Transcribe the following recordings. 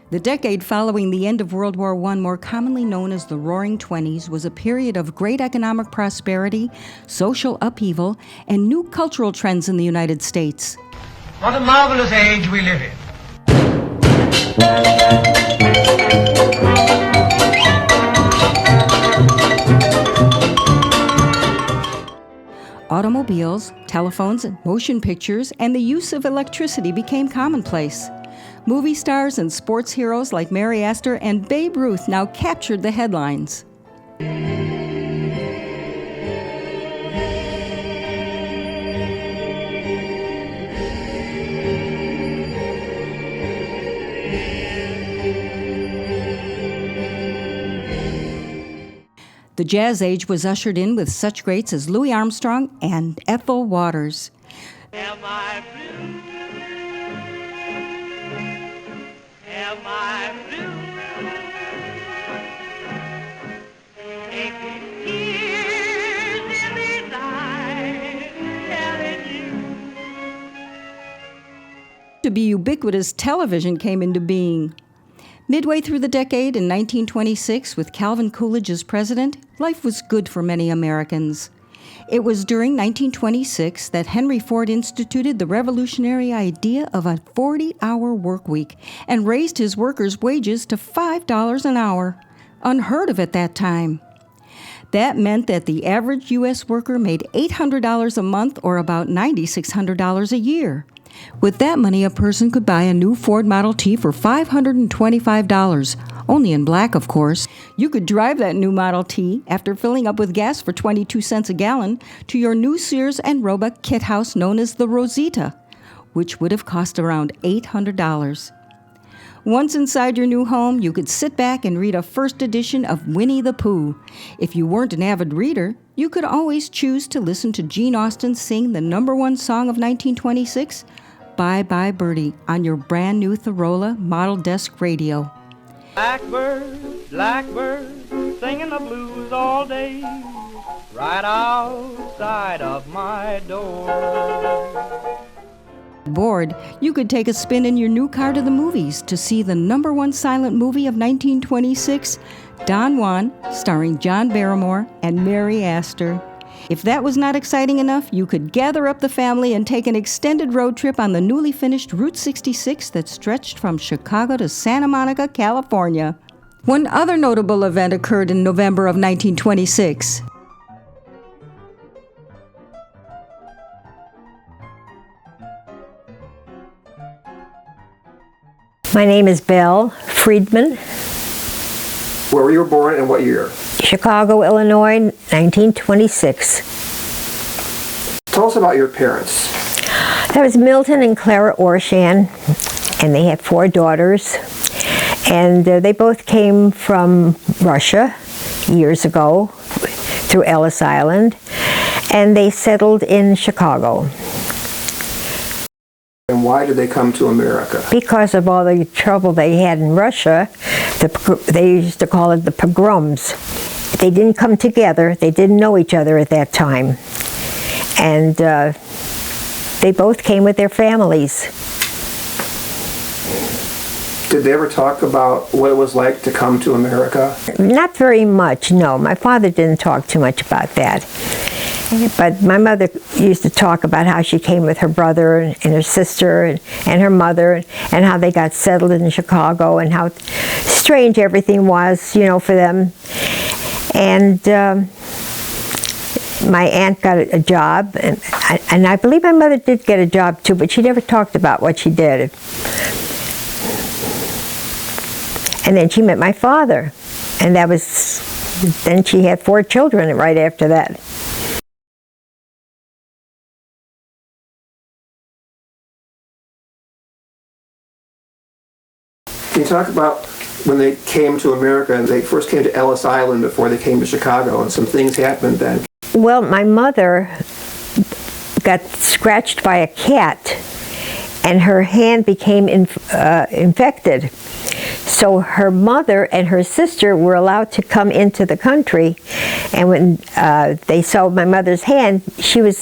The decade following the end of World War I, more commonly known as the Roaring Twenties, was a period of great economic prosperity, social upheaval, and new cultural trends in the United States. What a marvelous age we live in. Automobiles, telephones, motion pictures, and the use of electricity became commonplace. Movie stars and sports heroes like Mary Astor and Babe Ruth now captured the headlines. The Jazz Age was ushered in with such greats as Louis Armstrong and Ethel Waters. Am I blue? Am I blue? Aching tears in these eyes telling you. To be ubiquitous, television came into being. Midway through the decade in 1926, with Calvin Coolidge as president, life was good for many Americans. It was during 1926 that Henry Ford instituted the revolutionary idea of a 40-hour work week and raised his workers' wages to $5 an hour, unheard of at that time. That meant that the average U.S. worker made $800 a month, or about $9,600 a year. With that money, a person could buy a new Ford Model T for $525, only in black, of course. You could drive that new Model T, after filling up with gas for 22 cents a gallon, to your new Sears and Roebuck kit house known as the Rosita, which would have cost around $800. Once inside your new home, you could sit back and read a first edition of Winnie the Pooh. If you weren't an avid reader, you could always choose to listen to Gene Austin sing the #1 song of 1926, Bye Bye Birdie, on your brand new Thorola Model Desk radio. Blackbird, blackbird, singing the blues all day, right outside of my door. Bored, you could take a spin in your new car to the movies to see the #1 silent movie of 1926, Don Juan, starring John Barrymore and Mary Astor. If that was not exciting enough, you could gather up the family and take an extended road trip on the newly finished Route 66 that stretched from Chicago to Santa Monica, California. One other notable event occurred in November of 1926. My name is Belle Friedman, Where were you born and what year? Chicago, Illinois, 1926. Tell us about your parents. That was Milton and Clara Orshan, and they had 4 daughters. And they both came from Russia years ago through Ellis Island, and they settled in Chicago. And why did they come to America? Because of all the trouble they had in Russia, they used to call it the pogroms. They didn't come together. They didn't know each other at that time. And they both came with their families. Did they ever talk about what it was like to come to America? Not very much, no. My father didn't talk too much about that. But my mother used to talk about how she came with her brother and her sister and her mother, and how they got settled in Chicago, and how strange everything was, for them. And my aunt got a job, and I believe my mother did get a job too, but she never talked about what she did. And then she met my father, and then she had 4 children right after that. Can you talk about when they came to America, and they first came to Ellis Island before they came to Chicago, and some things happened then? Well, my mother got scratched by a cat, and her hand became infected. So her mother and her sister were allowed to come into the country, and when they saw my mother's hand, she was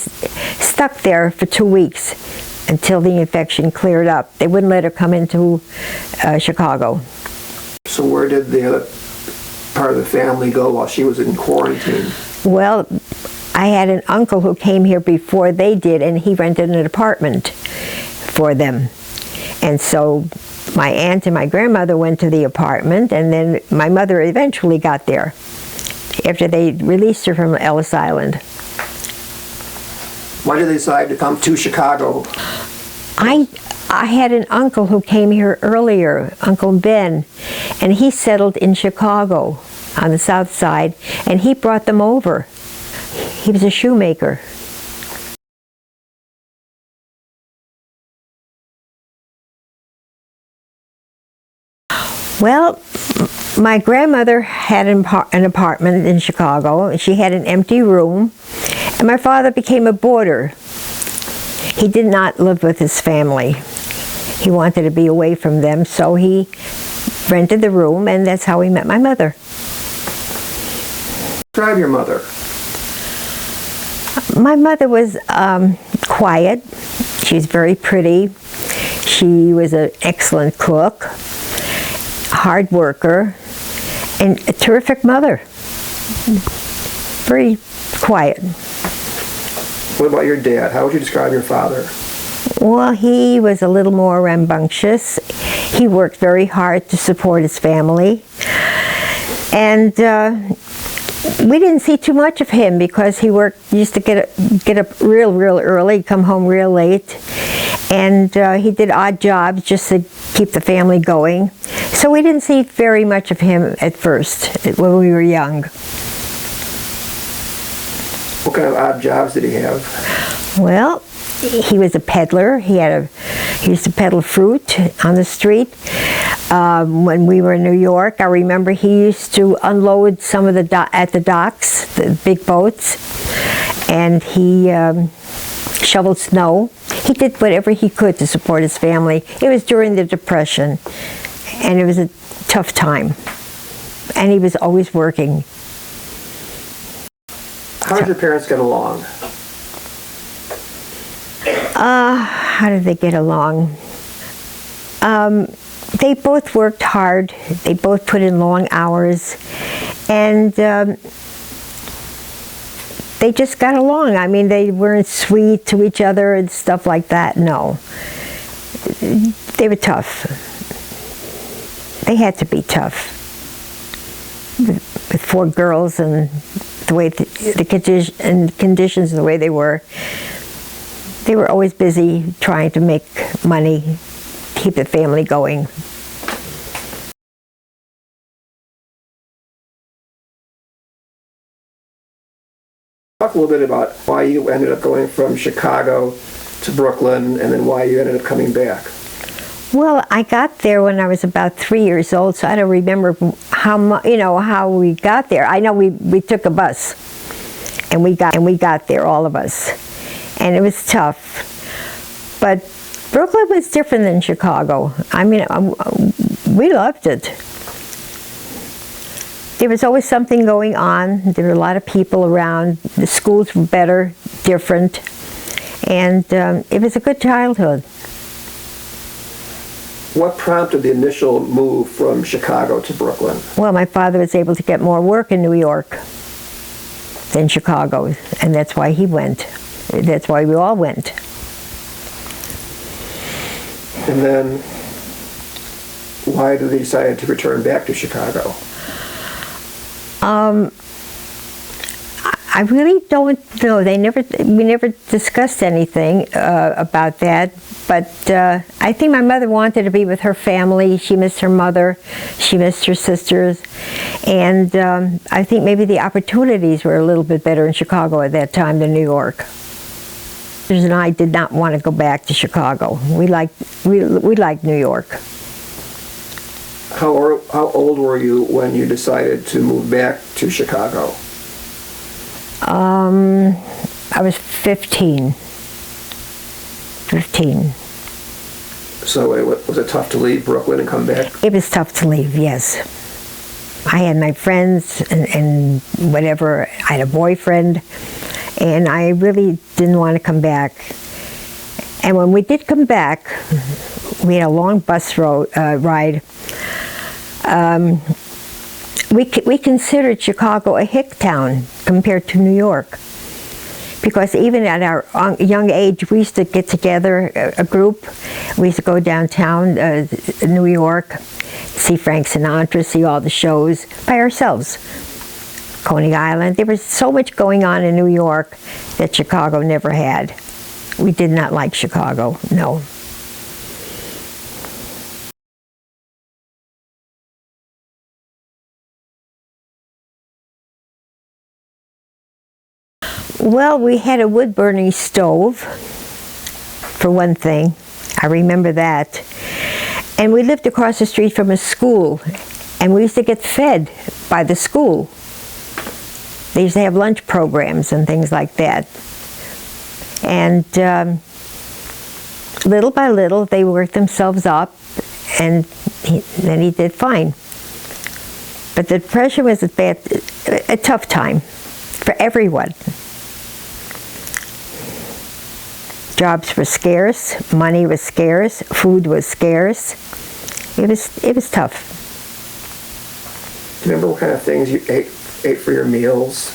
stuck there for 2 weeks until the infection cleared up. They wouldn't let her come into Chicago. So where did the other part of the family go while she was in quarantine? Well, I had an uncle who came here before they did, and he rented an apartment for them. And so my aunt and my grandmother went to the apartment, and then my mother eventually got there after they released her from Ellis Island. Why did they decide to come to Chicago? I had an uncle who came here earlier, Uncle Ben, and he settled in Chicago on the south side, and he brought them over. He was a shoemaker. Well, my grandmother had an apartment in Chicago, and she had an empty room, and my father became a boarder. He did not live with his family. He wanted to be away from them, so he rented the room, and that's how he met my mother. Describe your mother. My mother was quiet. She was very pretty. She was an excellent cook, hard worker, and a terrific mother. Very quiet. What about your dad? How would you describe your father? Well, he was a little more rambunctious. He worked very hard to support his family. And we didn't see too much of him because he used to get up real early, come home real late. And he did odd jobs just to keep the family going. So we didn't see very much of him at first when we were young. What kind of odd jobs did he have? Well, he was a peddler. He used to peddle fruit on the street. When we were in New York, I remember he used to unload some of at the docks, the big boats, and he shoveled snow. He did whatever he could to support his family. It was during the Depression, and it was a tough time. And he was always working. How did your parents get along? How did they get along? They both worked hard. They both put in long hours. And they just got along. I mean, they weren't sweet to each other and stuff like that. No. They were tough. They had to be tough. With 4 girls and the way the conditions the way they were always busy trying to make money, keep the family going. Talk a little bit about why you ended up going from Chicago to Brooklyn, and then why you ended up coming back. Well, I got there when I was about 3 years old, so I don't remember how we got there. I know we took a bus, and we got there, all of us, and it was tough. But Brooklyn was different than Chicago. I mean, we loved it. There was always something going on. There were a lot of people around. The schools were better, different, and it was a good childhood. What prompted the initial move from Chicago to Brooklyn? Well, my father was able to get more work in New York than Chicago, and that's why he went. That's why we all went. And then, why did they decide to return back to Chicago? I really don't know. We never discussed anything about that. But I think my mother wanted to be with her family. She missed her mother. She missed her sisters. And I think maybe the opportunities were a little bit better in Chicago at that time than New York. And I did not want to go back to Chicago. We liked New York. How old were you when you decided to move back to Chicago? I was 15. So was it tough to leave Brooklyn and come back? It was tough to leave, yes. I had my friends and whatever. I had a boyfriend, and I really didn't want to come back. And when we did come back, we had a long bus ride. We considered Chicago a hick town compared to New York. Because even at our young age, we used to get together, a group. We used to go downtown, New York, see Frank Sinatra, see all the shows by ourselves. Coney Island. There was so much going on in New York that Chicago never had. We did not like Chicago, no. Well, we had a wood-burning stove, for one thing. I remember that. And we lived across the street from a school, and we used to get fed by the school. They used to have lunch programs and things like that. And little by little, they worked themselves up, and then he did fine. But the depression was a tough time for everyone. Jobs were scarce, money was scarce, food was scarce. It was tough. Do you remember what kind of things you ate for your meals?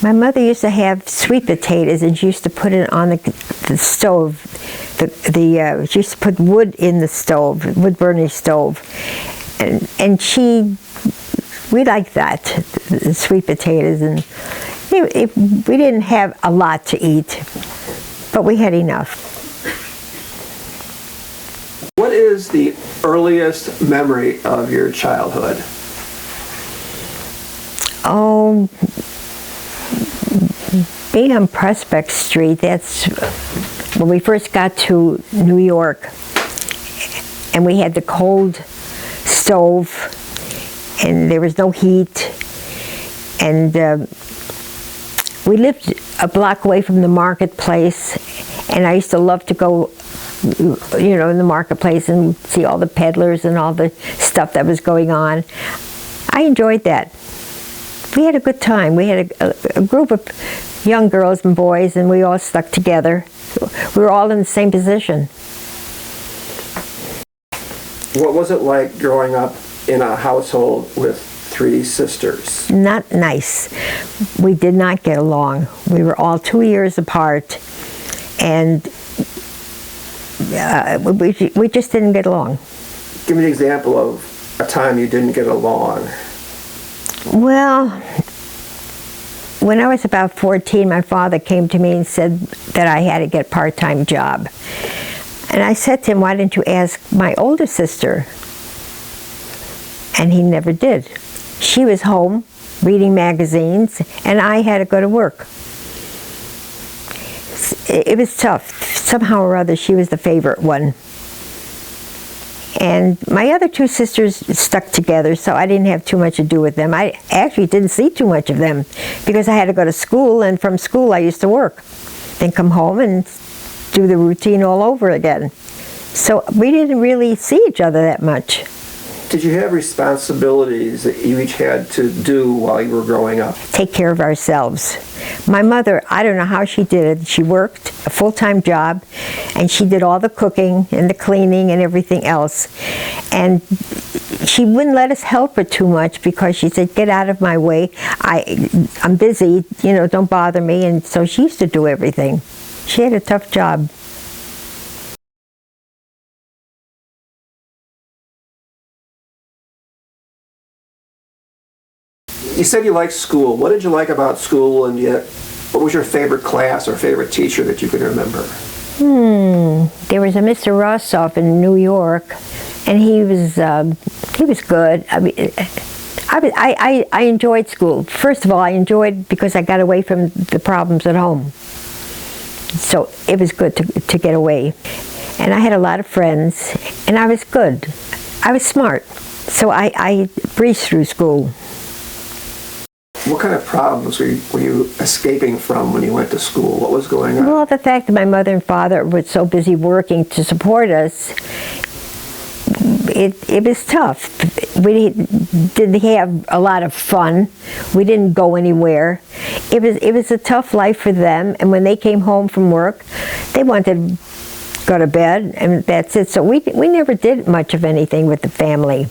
My mother used to have sweet potatoes, and she used to put it on the stove. She used to put wood in the stove, wood-burning stove, and we liked that, the sweet potatoes, and we didn't have a lot to eat. But we had enough. What is the earliest memory of your childhood? Oh, being on Prospect Street, that's when we first got to New York. And we had the cold stove, and there was no heat. And we lived a block away from the marketplace, and I used to love to go, in the marketplace and see all the peddlers and all the stuff that was going on. I enjoyed that. We had a good time. We had a group of young girls and boys, and we all stuck together. We were all in the same position. What was it like growing up in a household with 3 sisters? Not nice. We did not get along. We were all 2 years apart, and we just didn't get along. Give me an example of a time you didn't get along. Well, when I was about 14, my father came to me and said that I had to get a part-time job. And I said to him, why didn't you ask my older sister? And he never did. She was home reading magazines, and I had to go to work. It was tough. Somehow or other, she was the favorite one. And my other 2 sisters stuck together, so I didn't have too much to do with them. I actually didn't see too much of them because I had to go to school, and from school I used to work. Then come home and do the routine all over again. So we didn't really see each other that much. Did you have responsibilities that you each had to do while you were growing up? Take care of ourselves. My mother, I don't know how she did it. She worked a full-time job, and she did all the cooking and the cleaning and everything else. And she wouldn't let us help her too much because she said, get out of my way. I'm busy, don't bother me. And so she used to do everything. She had a tough job. You said you liked school. What did you like about school, and yet what was your favorite class or favorite teacher that you can remember? There was a Mr. Rossoff in New York, and he was good. I mean, I enjoyed school. First of all, I enjoyed because I got away from the problems at home. So it was good to get away. And I had a lot of friends, and I was good. I was smart. So I breezed through school. What kind of problems were you escaping from when you went to school? What was going on? Well, the fact that my mother and father were so busy working to support us, it was tough. We didn't have a lot of fun. We didn't go anywhere. It was a tough life for them, and when they came home from work, they wanted to go to bed, and that's it. So we never did much of anything with the family.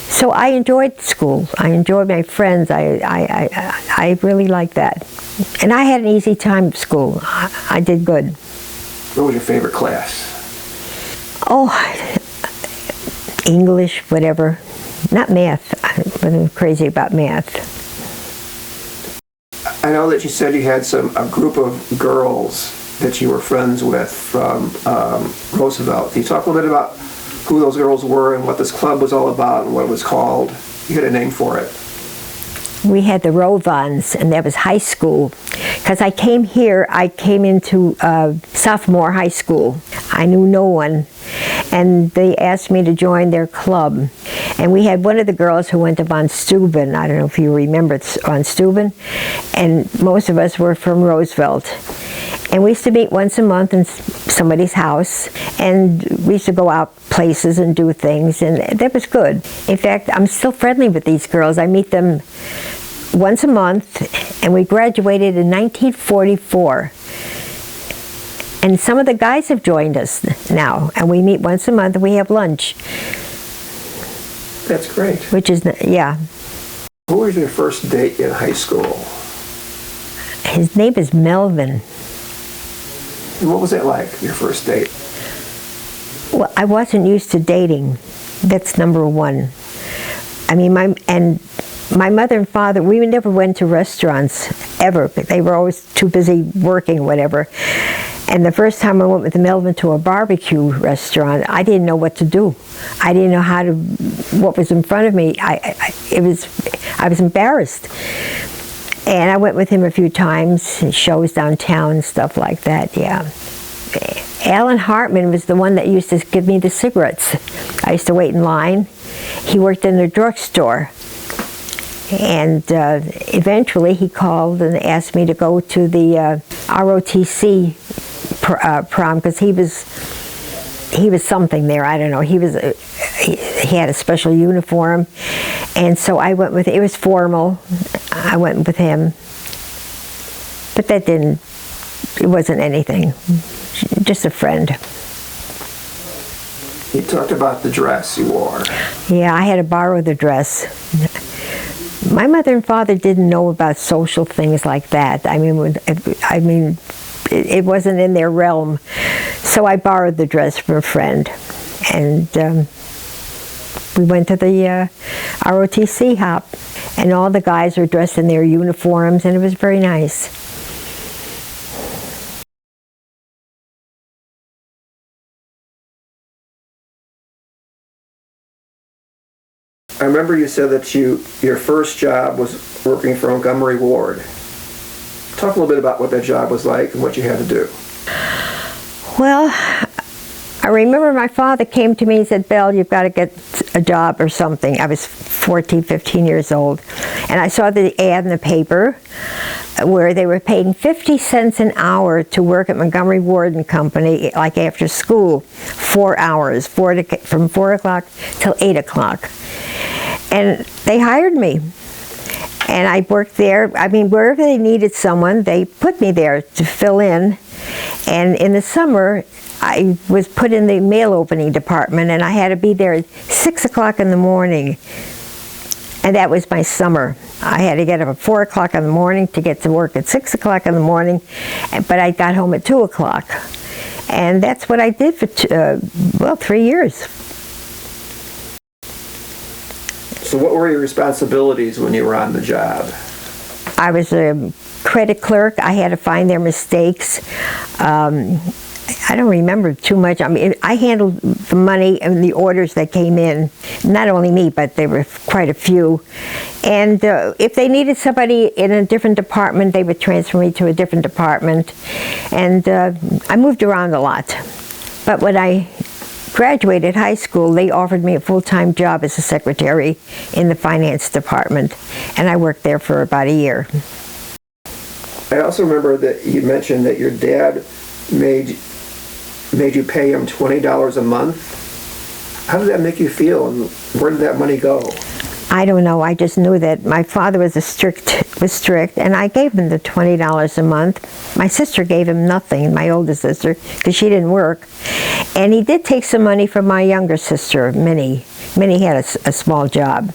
So I enjoyed school. I enjoyed my friends. I really liked that. And I had an easy time at school. I did good. What was your favorite class? Oh, English, whatever. Not math. I'm crazy about math. I know that you said you had a group of girls that you were friends with from Roosevelt. Can you talk a little bit about who those girls were and what this club was all about and what it was called? You had a name for it. We had the Rovans, and that was high school. Because I came into sophomore high school. I knew no one, and they asked me to join their club. And we had one of the girls who went to von Steuben. I don't know if you remember von Steuben. And most of us were from Roosevelt. And we used to meet once a month in somebody's house, and we used to go out places and do things, and that was good. In fact, I'm still friendly with these girls. I meet them once a month, and we graduated in 1944. And some of the guys have joined us now, and we meet once a month and we have lunch. That's great. Which is, yeah. Who was your first date in high school? His name is Melvin. And what was it like, your first date? Well, I wasn't used to dating. That's number one. I mean, my mother and father, we never went to restaurants, ever. They were always too busy working or whatever. And the first time I went with Melvin to a barbecue restaurant, I didn't know what to do. I didn't know what was in front of me. I was embarrassed. And I went with him a few times, shows downtown, stuff like that, yeah. Alan Hartman was the one that used to give me the cigarettes. I used to wait in line. He worked in the drugstore. And eventually he called and asked me to go to the ROTC prom, because he was something there. I don't know. He had a special uniform, and so I went with. It was formal. I went with him, but it wasn't anything. Just a friend. You talked about the dress you wore. Yeah, I had to borrow the dress. My mother and father didn't know about social things like that. I mean, it wasn't in their realm. So I borrowed the dress from a friend, and we went to the ROTC hop, and all the guys were dressed in their uniforms, and it was very nice. I remember you said that your first job was working for Montgomery Ward. Talk a little bit about what that job was like and what you had to do. Well, I remember my father came to me and said, "Belle, you've got to get a job or something." I was 14, 15 years old. And I saw the ad in the paper where they were paying 50 cents an hour to work at Montgomery Ward and Company, like after school, 4 hours, from 4 o'clock till 8 o'clock. And they hired me. And I worked there. I mean, wherever they needed someone, they put me there to fill in. And in the summer, I was put in the mail opening department, and I had to be there at 6 o'clock in the morning. And that was my summer. I had to get up at 4 o'clock in the morning to get to work at 6 o'clock in the morning, but I got home at 2 o'clock. And that's what I did for, 3 years. So what were your responsibilities when you were on the job? I was a credit clerk. I had to find their mistakes. I don't remember too much. I mean, I handled the money and the orders that came in. Not only me, but there were quite a few. And if they needed somebody in a different department, they would transfer me to a different department. And I moved around a lot. But when I graduated high school, they offered me a full-time job as a secretary in the finance department. And I worked there for about a year. I also remember that you mentioned that your dad made you pay him $20 a month How did that make you feel, and where did that money go? I don't know. I just knew that my father was strict, and I gave him the $20 a month. My sister gave him nothing, my older sister, because she didn't work. And he did take some money from my younger sister, Minnie. Minnie had a small job,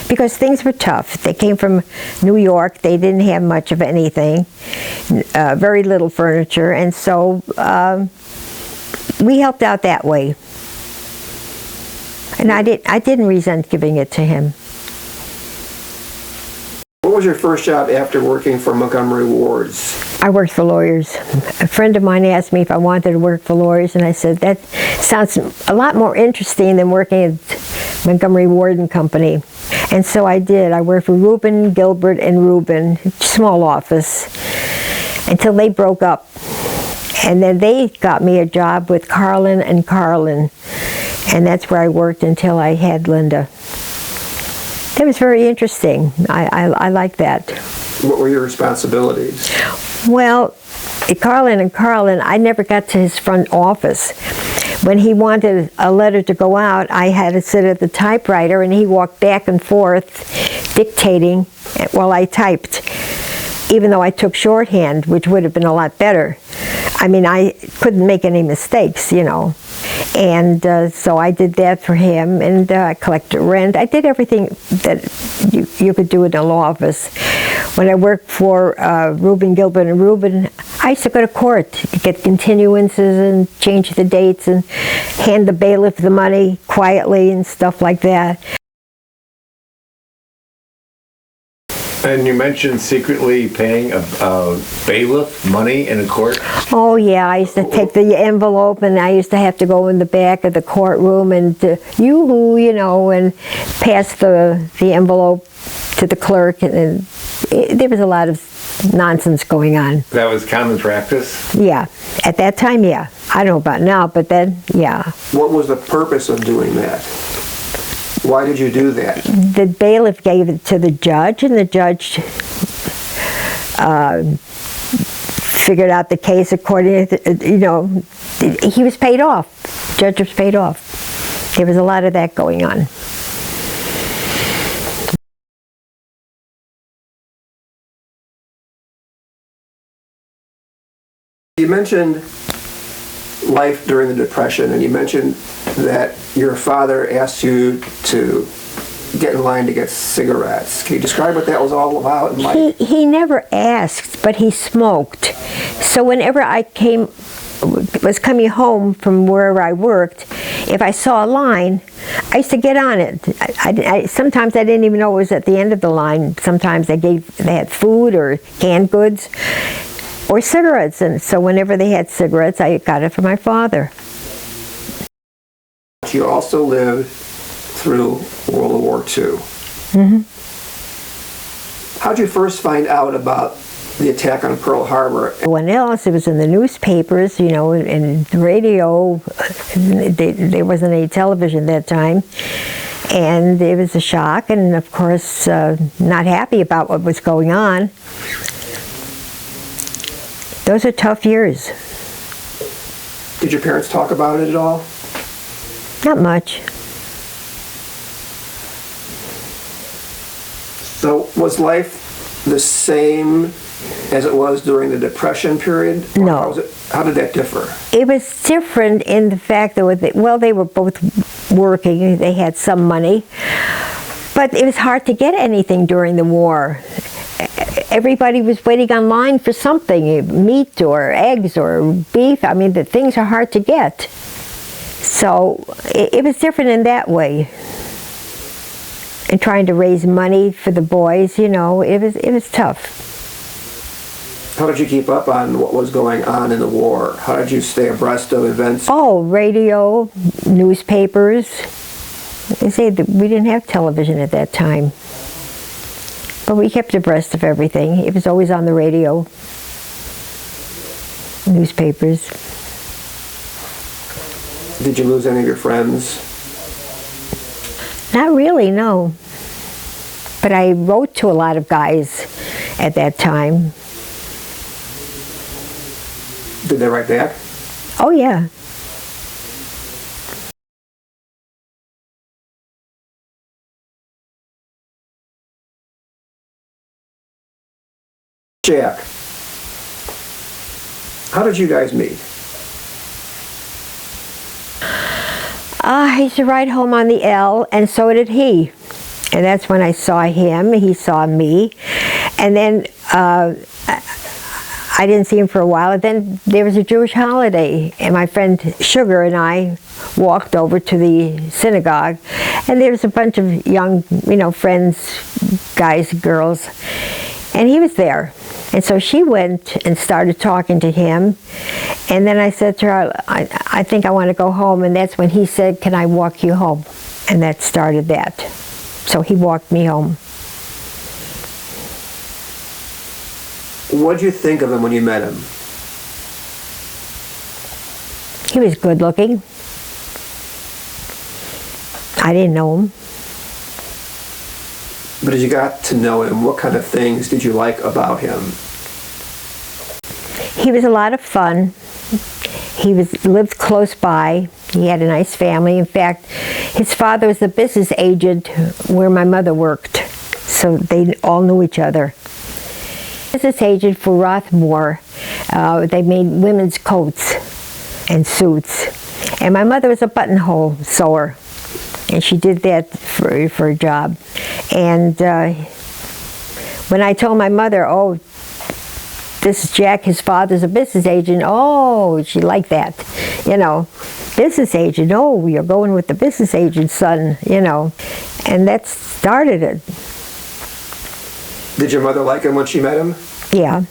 because things were tough. They came from New York. They didn't have much of anything, very little furniture, and so we helped out that way. And I didn't resent giving it to him. What was your first job after working for Montgomery Ward's? I worked for lawyers. A friend of mine asked me if I wanted to work for lawyers, and I said, that sounds a lot more interesting than working at Montgomery Ward and Company. And so I did. I worked for Rubin, Gilbert, and Rubin, small office, until they broke up. And then they got me a job with Carlin and Carlin, and that's where I worked until I had Linda. That was very interesting. I liked that. What were your responsibilities? Well, at Carlin and Carlin, I never got to his front office. When he wanted a letter to go out, I had to sit at the typewriter, and he walked back and forth dictating while I typed, even though I took shorthand, which would have been a lot better. I mean, I couldn't make any mistakes, you know. And so I did that for him, and I collected rent. I did everything that you could do in a law office. When I worked for Rubin, Gilbert, and Rubin, I used to go to court to get continuances and change the dates and hand the bailiff the money quietly and stuff like that. And you mentioned secretly paying a bailiff money in a court? Oh yeah, I used to take the envelope, and I used to have to go in the back of the courtroom and you know, and pass the envelope to the clerk, and there was a lot of nonsense going on. That was common practice? Yeah, at that time, yeah. I don't know about now, but then, yeah. What was the purpose of doing that? Why did you do that? The bailiff gave it to the judge, and the judge figured out the case according to, you know, he was paid off. Judge was paid off. There was a lot of that going on. You mentioned life during the Depression, and you mentioned that your father asked you to get in line to get cigarettes. Can you describe what that was all about in life? He never asked, but he smoked. So whenever I was coming home from wherever I worked, if I saw a line, I used to get on it. Sometimes I didn't even know it was at the end of the line. Sometimes they had food or canned goods or cigarettes, and so whenever they had cigarettes, I got it for my father. You also lived through World War II. Mm-hmm. How'd you first find out about the attack on Pearl Harbor? When else, it was in the newspapers, you know, and the radio. There wasn't any television at that time. And it was a shock, and of course, not happy about what was going on. Those are tough years. Did your parents talk about it at all? Not much. So was life the same as it was during the Depression period? Or No. How did that differ? It was different in the fact that, well, they were both working. They had some money. But it was hard to get anything during the war. Everybody was waiting online for something, meat or eggs or beef. I mean, the things are hard to get. So it was different in that way. And trying to raise money for the boys, you know, it was tough. How did you keep up on what was going on in the war? How did you stay abreast of events? Oh, radio, newspapers. They say that we didn't have television at that time. But we kept abreast of everything. It was always on the radio, newspapers. Did you lose any of your friends? Not really, no. But I wrote to a lot of guys at that time. Did they write back? Oh, yeah. Jack, how did you guys meet? I used to ride home on the L, and so did he. And that's when I saw him, he saw me. And then I didn't see him for a while. And then there was a Jewish holiday, and my friend Sugar and I walked over to the synagogue, and there was a bunch of young, friends, guys, girls, and he was there. And so she went and started talking to him, and then I said to her, I think I want to go home, and that's when he said, can I walk you home? And that started that. So he walked me home. What did you think of him when you met him? He was good looking. I didn't know him. But as you got to know him, what kind of things did you like about him? He was a lot of fun. He lived close by. He had a nice family. In fact, his father was the business agent where my mother worked, so they all knew each other. Business agent for Rothmore. They made women's coats and suits. And my mother was a buttonhole sewer, and she did that for a job. And when I told my mother, oh, this is Jack, his father's a business agent, oh, she liked that, business agent, oh, you're going with the business agent's son, and that started it. Did your mother like him when she met him? Yeah,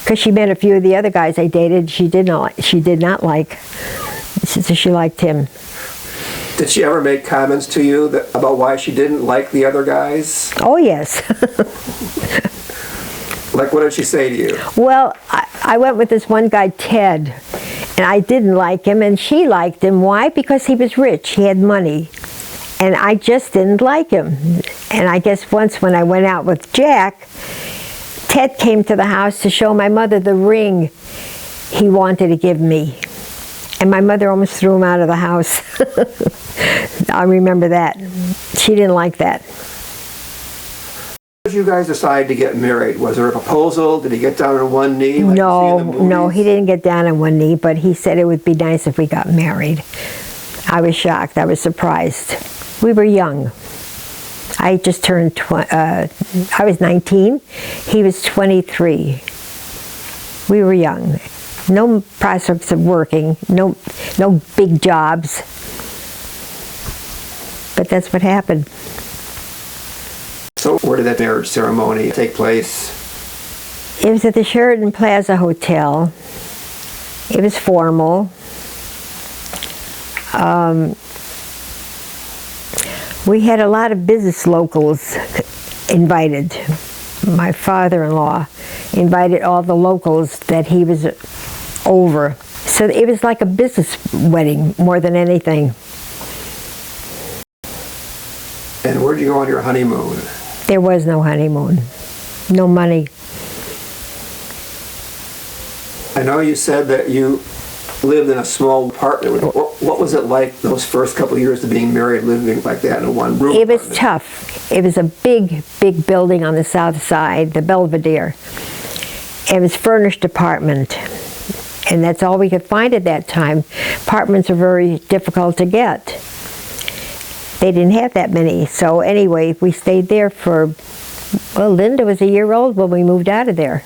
because she met a few of the other guys I dated. She did not like. So she liked him. Did she ever make comments to you about why she didn't like the other guys? Oh yes. Like, what did she say to you? Well, I went with this one guy, Ted, and I didn't like him, and she liked him. Why? Because he was rich. He had money. And I just didn't like him. And I guess once when I went out with Jack, Ted came to the house to show my mother the ring he wanted to give me. And my mother almost threw him out of the house. I remember that. She didn't like that. How did you guys decide to get married? Was there a proposal? Did he get down on one knee? Like No, he didn't get down on one knee, but he said it would be nice if we got married. I was shocked. I was surprised. We were young. I just turned, I was 19. He was 23. We were young. No prospects of working, no big jobs. But that's what happened. So where did that marriage ceremony take place? It was at the Sheraton Plaza Hotel. It was formal. We had a lot of business locals invited. My father-in-law invited all the locals that he was over. So it was like a business wedding more than anything. And where'd you go on your honeymoon? There was no honeymoon. No money. I know you said that you lived in a small apartment. What was it like those first couple of years of being married, living like that in a one-room It was apartment? tough. It was a big, big building on the south side, the Belvedere. It was furnished apartment, and that's all we could find at that time. Apartments are very difficult to get. They didn't have that many, so anyway, we stayed there for, well, Linda was a year old when we moved out of there.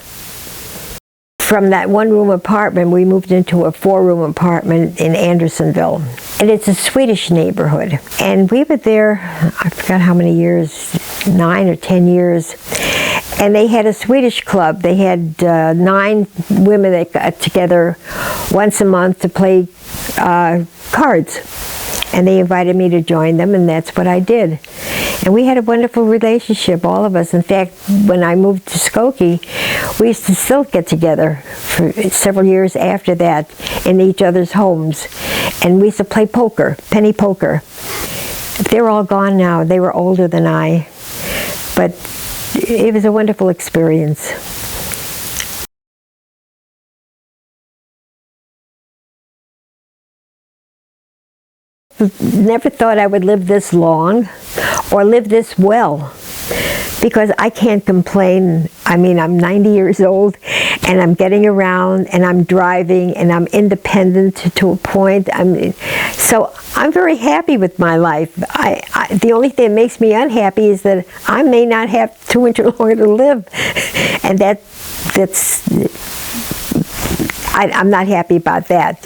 From that one-room apartment, we moved into a four-room apartment in Andersonville. And it's a Swedish neighborhood. And we were there, I forgot how many years, 9 or 10 years. And they had a Swedish club. They had 9 women that got together once a month to play cards. And they invited me to join them, and that's what I did. And we had a wonderful relationship, all of us. In fact, when I moved to Skokie, we used to still get together for several years after that in each other's homes. And we used to play poker, penny poker. They're all gone now. They were older than I. But it was a wonderful experience. Never thought I would live this long or live this well. because I can't complain. I mean, I'm 90 years old, and I'm getting around, and I'm driving, and I'm independent to a point. So I'm very happy with my life. The only thing that makes me unhappy is that I may not have too much longer to live, and I'm not happy about that.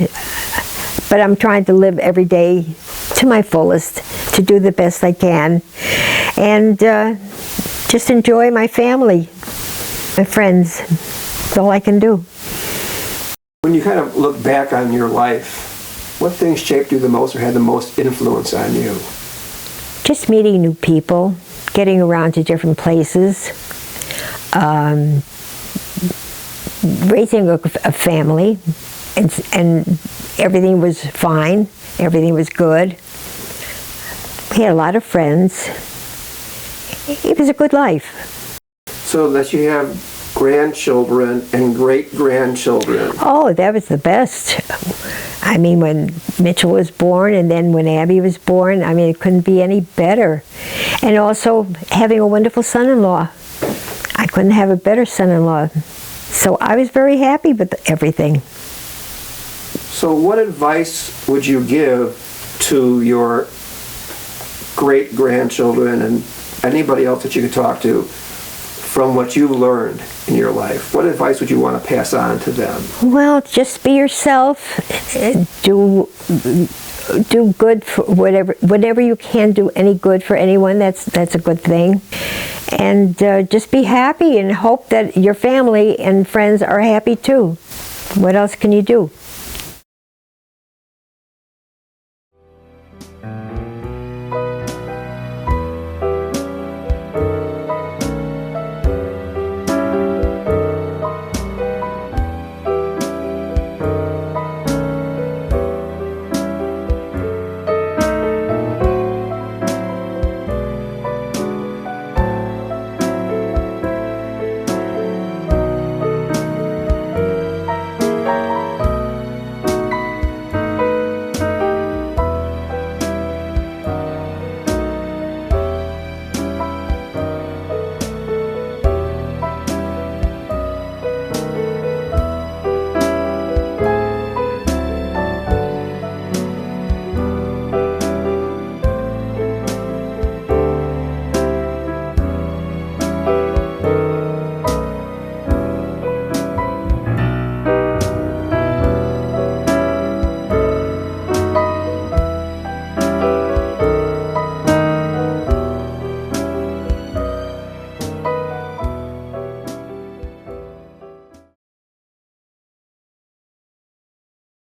But I'm trying to live every day to my fullest, to do the best I can, and just enjoy my family, my friends. That's all I can do. When you kind of look back on your life, what things shaped you the most or had the most influence on you? Just meeting new people, getting around to different places, raising a family, and everything was fine. Everything was good. We had a lot of friends. It was a good life. So that you have grandchildren and great-grandchildren. Oh, that was the best. I mean, when Mitchell was born and then when Abby was born, I mean, it couldn't be any better. And also having a wonderful son-in-law. I couldn't have a better son-in-law. So I was very happy with everything. So what advice would you give to your great-grandchildren and anybody else that you could talk to from what you learned in your life? What advice would you want to pass on to them? Well, just be yourself. Do good for whatever you can do any good for anyone. That's a good thing. And just be happy and hope that your family and friends are happy too. What else can you do?